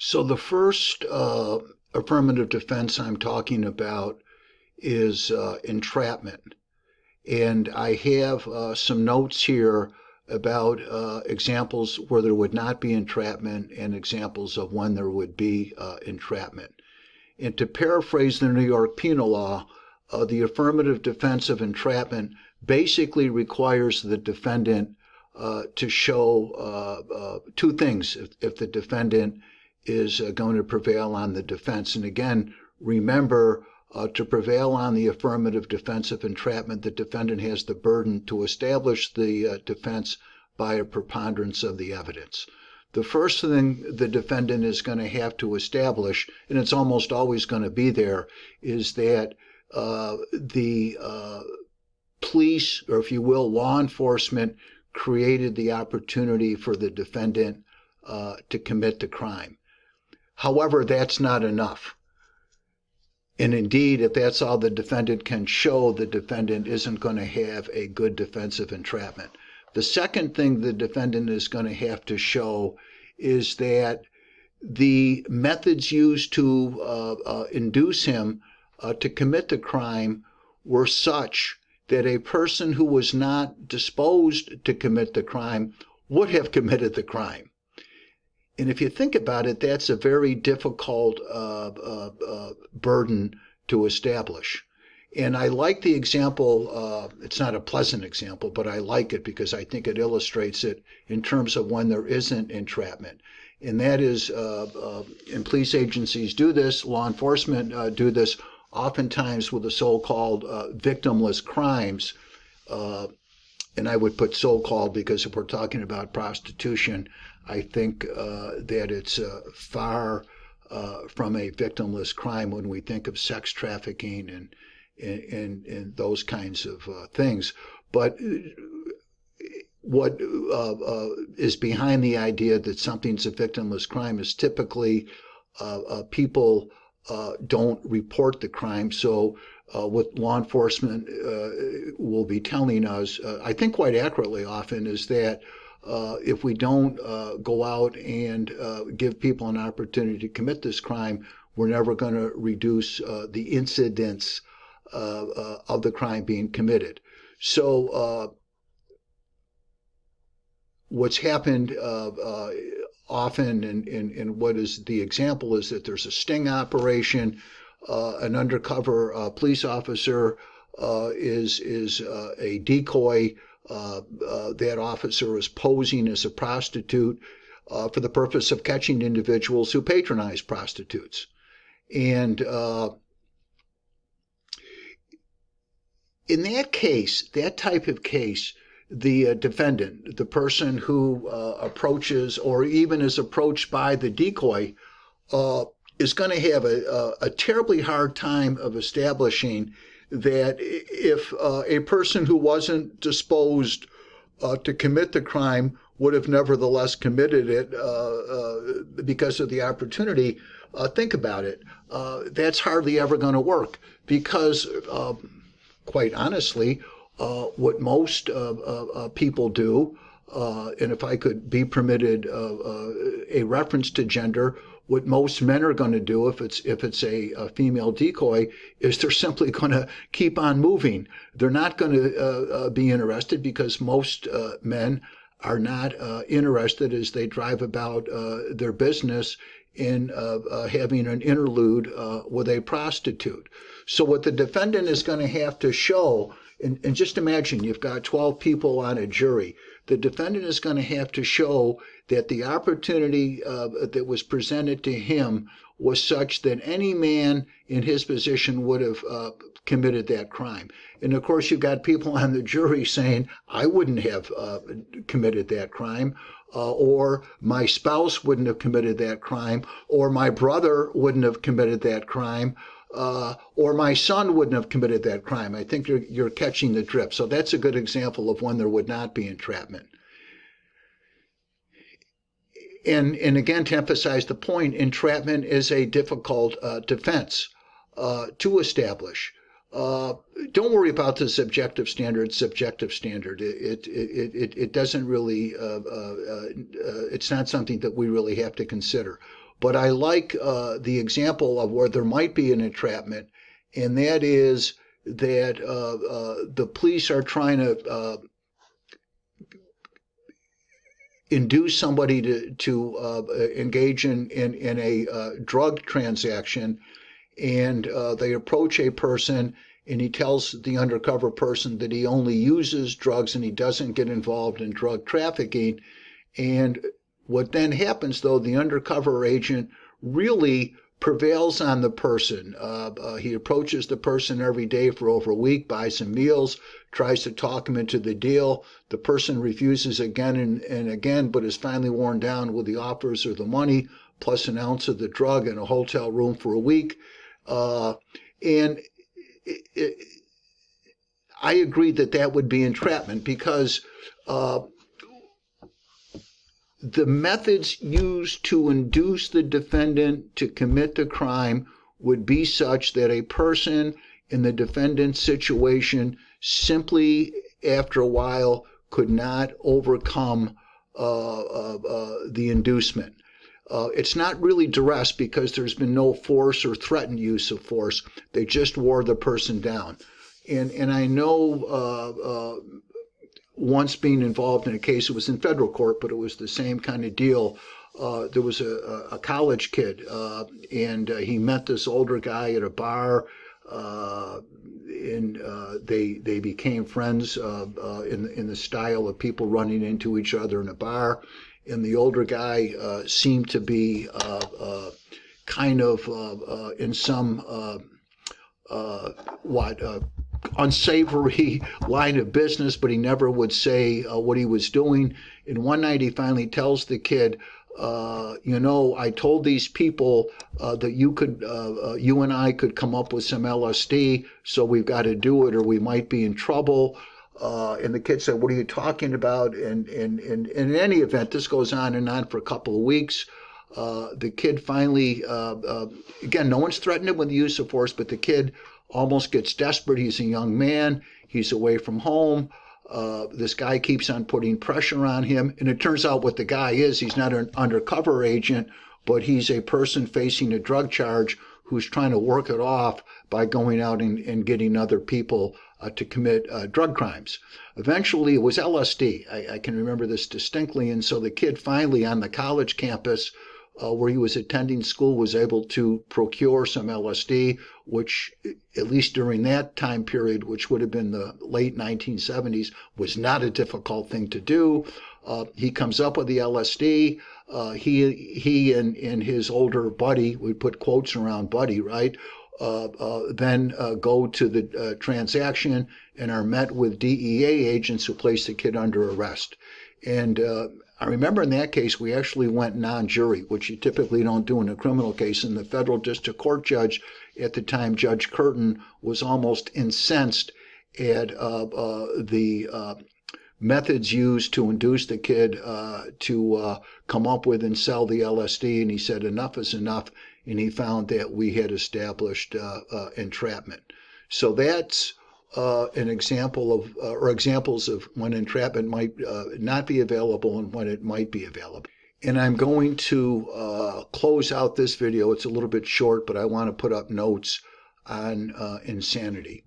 So the first affirmative defense I'm talking about is entrapment. And I have some notes here about examples where there would not be entrapment and examples of when there would be entrapment. And to paraphrase the New York penal law, the affirmative defense of entrapment basically requires the defendant to show two things if the defendant is going to prevail on the defense. And again, remember, to prevail on the affirmative defense of entrapment, the defendant has the burden to establish the defense by a preponderance of the evidence. The first thing the defendant is going to have to establish, and it's almost always going to be there, is that the police, or if you will, law enforcement, created the opportunity for the defendant to commit the crime. However, that's not enough. And indeed, if that's all the defendant can show, the defendant isn't going to have a good defense of entrapment. The second thing the defendant is going to have to show is that the methods used to induce him to commit the crime were such that a person who was not disposed to commit the crime would have committed the crime. And if you think about it, that's a very difficult burden to establish. And I like the example, it's not a pleasant example, but I like it because I think it illustrates it in terms of when there isn't entrapment. And that is, and police agencies do this, law enforcement do this, oftentimes with the so-called victimless crimes. And I would put so-called because if we're talking about prostitution, I think that it's far from a victimless crime when we think of sex trafficking and those kinds of things. But what is behind the idea that something's a victimless crime is typically people don't report the crime. So what law enforcement will be telling us, I think quite accurately often, is that if we don't go out and give people an opportunity to commit this crime, we're never going to reduce the incidence of the crime being committed. So what's happened often, and what is the example, is that there's a sting operation. An undercover police officer is a decoy. That officer is posing as a prostitute for the purpose of catching individuals who patronize prostitutes. And in that case, that type of case, the defendant, the person who approaches or even is approached by the decoy, is going to have a terribly hard time of establishing that if a person who wasn't disposed to commit the crime would have nevertheless committed it because of the opportunity, think about it. That's hardly ever going to work because, quite honestly, what most people do, and if I could be permitted a reference to gender, what most men are going to do if it's a female decoy is they're simply going to keep on moving. They're not going to be interested because most men are not interested as they drive about their business in having an interlude with a prostitute. So what the defendant is going to have to show, and just imagine you've got 12 people on a jury. The defendant is going to have to show that the opportunity that was presented to him was such that any man in his position would have committed that crime. And of course, you've got people on the jury saying, I wouldn't have committed that crime, or my spouse wouldn't have committed that crime, or my brother wouldn't have committed that crime, or my son wouldn't have committed that crime. I think you're catching the drift. So that's a good example of when there would not be entrapment. And again, to emphasize the point, entrapment is a difficult defense to establish. Don't worry about the subjective standard. It doesn't really, it's not something that we really have to consider. But I like the example of where there might be an entrapment, and that is that the police are trying to induce somebody to engage in a drug transaction, and they approach a person, and he tells the undercover person that he only uses drugs and he doesn't get involved in drug trafficking. And what then happens, though, the undercover agent really prevails on the person. He approaches the person every day for over a week, buys him meals, tries to talk him into the deal. The person refuses again and again, but is finally worn down with the offers of the money, plus an ounce of the drug in a hotel room for a week. And I agree that that would be entrapment, because the methods used to induce the defendant to commit the crime would be such that a person in the defendant's situation simply after a while could not overcome the inducement. It's not really duress, because there's been no force or threatened use of force. They just wore the person down. And I know once being involved in a case, it was in federal court, but it was the same kind of deal. There was a college kid, and he met this older guy at a bar, and they became friends in the style of people running into each other in a bar. And the older guy seemed to be kind of in some unsavory line of business, but he never would say what he was doing. And one night he finally tells the kid, I told these people that you and I could come up with some LSD, so we've got to do it or we might be in trouble. And the kid said, what are you talking about? And in any event, this goes on and on for a couple of weeks. The kid finally, again, no one's threatened him with the use of force, but the kid almost gets desperate. He's a young man. He's away from home. This guy keeps on putting pressure on him. And it turns out what the guy is, he's not an undercover agent, but he's a person facing a drug charge who's trying to work it off by going out and getting other people to commit drug crimes. Eventually, it was LSD. I can remember this distinctly. And so the kid finally on the college campus where he was attending school was able to procure some LSD, which at least during that time period, which would have been the late 1970s, was not a difficult thing to do. He comes up with the LSD. He and his older buddy, we put quotes around buddy, right? Then go to the transaction and are met with DEA agents who place the kid under arrest. And I remember in that case, we actually went non-jury, which you typically don't do in a criminal case. And the federal district court judge at the time, Judge Curtin, was almost incensed at the methods used to induce the kid to come up with and sell the LSD. And he said, enough is enough. And he found that we had established entrapment. So that's an example of, or examples of when entrapment might not be available and when it might be available. And I'm going to close out this video. It's a little bit short, but I want to put up notes on insanity.